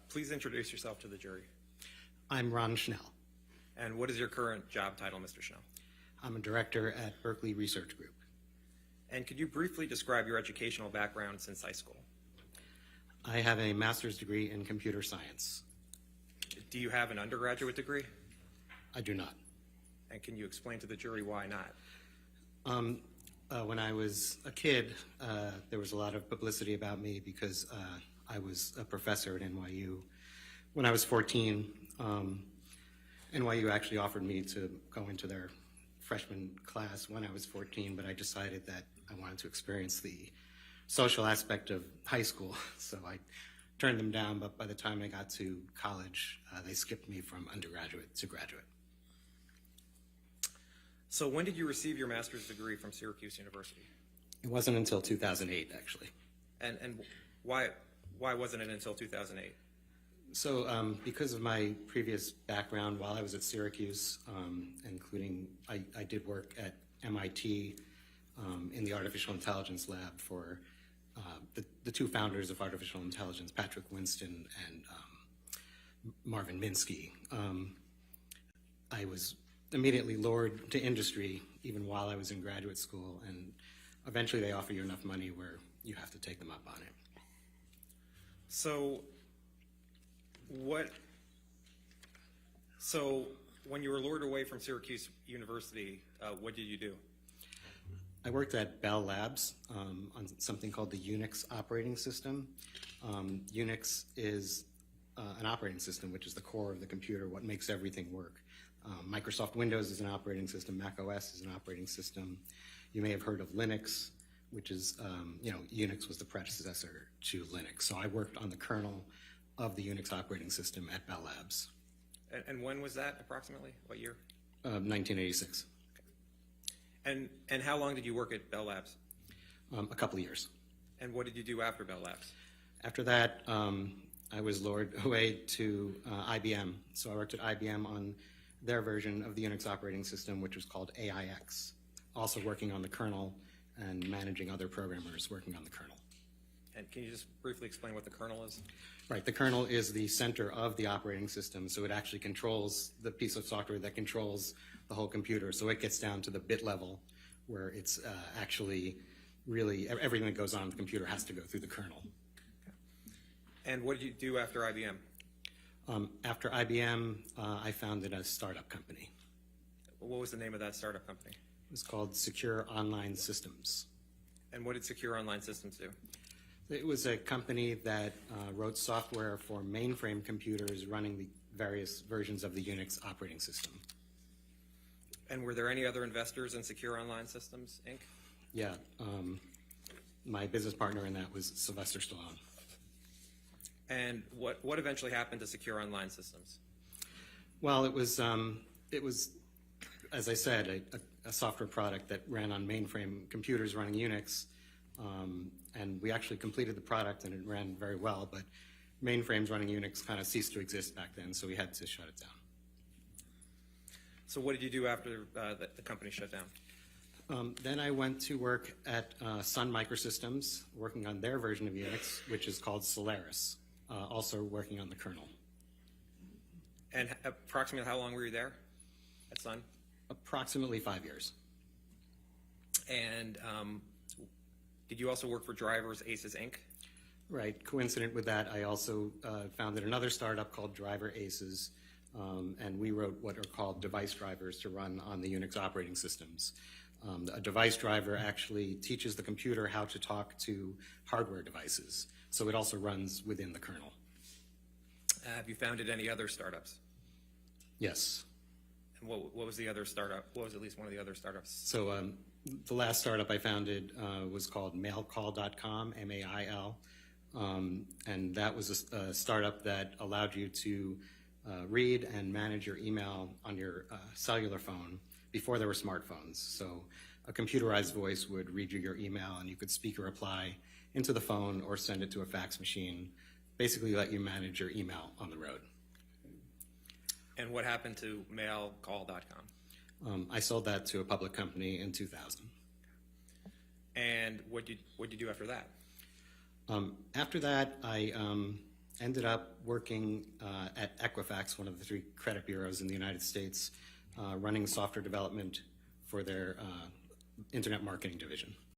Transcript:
Please introduce yourself to the jury. I'm Ron Schnell. And what is your current job title, Mr. Schnell? I'm a director at Berkeley Research Group. And could you briefly describe your educational background since high school? I have a master's degree in computer science. Do you have an undergraduate degree? I do not. And can you explain to the jury why not? When I was a kid, there was a lot of publicity about me because I was a professor at NYU. When I was 14, NYU actually offered me to go into their freshman class when I was 14, but I decided that I wanted to experience the social aspect of high school, so I turned them down, but by the time I got to college, they skipped me from undergraduate to graduate. So when did you receive your master's degree from Syracuse University? It wasn't until 2008, actually. And why wasn't it until 2008? So because of my previous background while I was at Syracuse, including I did work at MIT in the artificial intelligence lab for the two founders of artificial intelligence, Patrick Winston and Marvin Minsky. I was immediately lured to industry even while I was in graduate school, and eventually they offer you enough money where you have to take them up on it. So when you were lured away from Syracuse University, what did you do? I worked at Bell Labs on something called the Unix operating system. Unix is an operating system, which is the core of the computer, what makes everything work. Microsoft Windows is an operating system, Mac OS is an operating system. You may have heard of Linux, which is, Unix was the predecessor to Linux. So I worked on the kernel of the Unix operating system at Bell Labs. And when was that approximately? What year? 1986. Okay. And how long did you work at Bell Labs? A couple of years. And what did you do after Bell Labs? After that, I was lured away to IBM. So I worked at IBM on their version of the Unix operating system, which was called AIX, also working on the kernel and managing other programmers working on the kernel. And can you just briefly explain what the kernel is? Right, the kernel is the center of the operating system, so it actually controls the piece of software that controls the whole computer. So it gets down to the bit level where it's actually really, everything that goes on in the computer has to go through the kernel. Okay. And what did you do after IBM? After IBM, I founded a startup company. What was the name of that startup company? It was called Secure Online Systems. And what did Secure Online Systems do? It was a company that wrote software for mainframe computers running the various versions of the Unix operating system. And were there any other investors in Secure Online Systems, Inc.? Yeah, my business partner in that was Sylvester Stallone. And what eventually happened to Secure Online Systems? Well, it was, as I said, a software product that ran on mainframe computers running Unix. And we actually completed the product and it ran very well, but mainframes running Unix kind of ceased to exist back then, so we had to shut it down. So what did you do after the company shut down? Then I went to work at Sun Microsystems, working on their version of Unix, which is called Solaris, also working on the kernel. And approximately how long were you there at Sun? Approximately 5 years. And did you also work for Drivers Aces, Inc.? Right. Coincident with that, I also founded another startup called Driver Aces, and we wrote what are called device drivers to run on the Unix operating systems. A device driver actually teaches the computer how to talk to hardware devices, so it also runs within the kernel. Have you founded any other startups? Yes. And what was the other startup? What was at least one of the other startups? So the last startup I founded was called mailcall.com, M-A-I-L, and that was a startup that allowed you to read and manage your email on your cellular phone before there were smartphones. So a computerized voice would read you your email and you could speak a reply into the phone or send it to a fax machine, basically let you manage your email on the road. And what happened to mailcall.com? I sold that to a public company in 2000. And what did you do after that? After that, I ended up working at Equifax, one of the 3 credit bureaus in the United States, running software development for their internet marketing division.